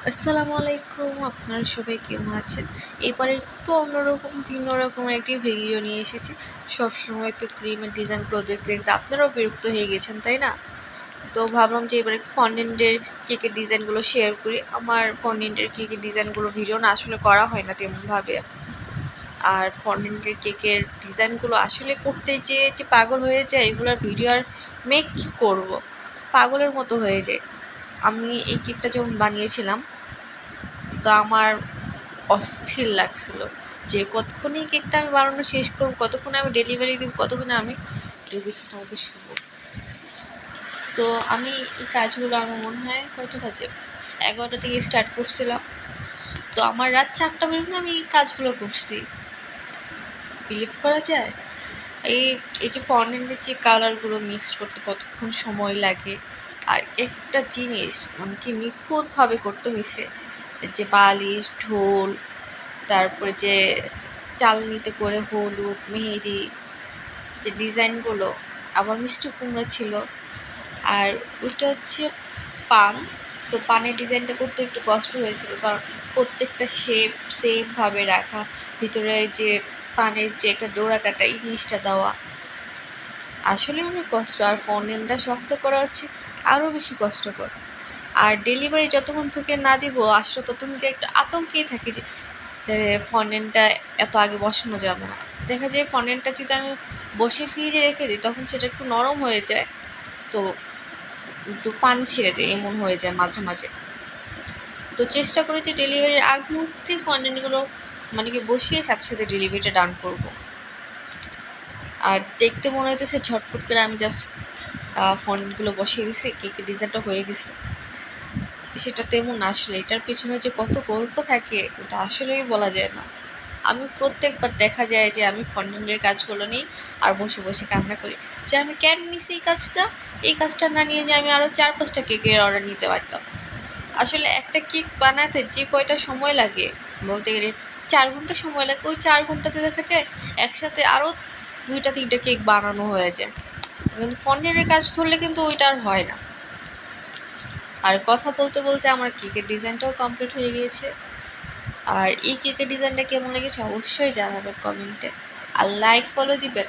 আসসালামু আলাইকুম। আপনারা সবাই কেমন আছেন? এবারে একটু অন্যরকম ভিন্ন রকমের একটি ভিডিও নিয়ে এসেছি। সবসময় তো ক্রিমের ডিজাইন প্রজেক্ট দেখতে আপনারাও বিরক্ত হয়ে গেছেন, তাই না? তো ভাবলাম যে এবারে ফন্ডেন্টের কেকের ডিজাইনগুলো শেয়ার করি। আমার ফন্ডেন্টের কেকের ডিজাইনগুলো ভিডিও না আসলে করা হয় না তেমনভাবে। আর ফন্ডেন্টের কেকের ডিজাইনগুলো আসলে করতে যেয়ে যে পাগল হয়ে যায়, এগুলোর ভিডিও আর মেক কী করবো? পাগলের মতো হয়ে যায়। আমি এই কেকটা যখন বানিয়েছিলাম তো আমার অস্থির লাগছিল যে কতক্ষণে কেকটা আমি বানানো শেষ করব, কতক্ষণে আমি ডেলিভারি দিব, কতক্ষণে আমি বিছানার মধ্যে শুবো। তো আমি এই কাজগুলো আমার মনে হয় কয়টা বাজে 11টা থেকে স্টার্ট করছিলাম। তো আমার রাত 4টা পর্যন্ত আমি এই কাজগুলো করছি। বিলিভ করা যায়? এই এই যে ফন্ডেন্টের যে কালারগুলো মিক্সড করতে কতক্ষণ সময় লাগে, আর একটা জিনিস মানে কি নিখুঁতভাবে করতে হয়েছে। যে বালিশ, ঢোল, তারপরে যে চালনিতে করে হলুদ, মেহেদি, যে ডিজাইনগুলো, আবার মিষ্টি কুমড়া ছিল। আর ওইটা হচ্ছে পান। তো পানের ডিজাইনটা করতে একটু কষ্ট হয়েছিল, কারণ প্রত্যেকটা শেপ সেমভাবে রাখা, ভিতরে যে পানের যে একটা ডোরা কাটা এই জিনিসটা দেওয়া আসলে অনেক কষ্ট। আর ফন্ডেন্টটা শক্ত করা হচ্ছে আরও বেশি কষ্টকর। আর ডেলিভারি যতক্ষণ থেকে না দিব আসলে ততক্ষণ থেকে একটা আতঙ্কেই থাকি যে ফন্ডেন্টটা এত আগে বসানো যাবে না। দেখা যায় ফন্ডেন্টটা যদি আমি বসে ফ্রিজে রেখে দিই তখন সেটা একটু নরম হয়ে যায়, তো একটু পানি ছেড়ে দেয়, এমন হয়ে যায় মাঝে মাঝে। তো চেষ্টা করি যে ডেলিভারির আগ মুহূর্তে ফন্ডেন্টগুলো মানে কি বসিয়ে সাথে সাথে ডেলিভারিটা ডান করব। আর দেখতে মনে হইতেছে ঝটফট করে আমি জাস্ট ফন্ডেন্টগুলো বসিয়ে দিছি, কেকের ডিজাইনটা হয়ে গেছে। সেটা তেমন আসলে এটার পেছনে যে কত গল্প থাকে এটা আসলেই বলা যায় না। আমি প্রত্যেকবার দেখা যায় যে আমি ফন্ডেন্টের কাজগুলো নিই আর বসে বসে কান্না করি যে আমি কেন নিছি এই কাজটা না নিয়ে যে আমি আরও 4-5টা কেকের অর্ডার নিতে পারতাম। আসলে একটা কেক বানাতে যে কয়টা সময় লাগে বলতে গেলে 4 ঘন্টা সময় লাগে, ওই 4 ঘন্টাতে দেখা যায় একসাথে আরও 2-3টা কেক বানানো হয়ে যায়। কিন্তু ফন্ডেন্টের কাজ ধরলে কিন্তু ওইটা আর হয় না। আর কথা বলতে বলতে আমার কেকের ডিজাইনটাও কমপ্লিট হয়ে গিয়েছে। আর এই কেকের ডিজাইনটা কেমন লেগেছে অবশ্যই জানাবেন কমেন্টে, আর লাইক ফলো দিবেন।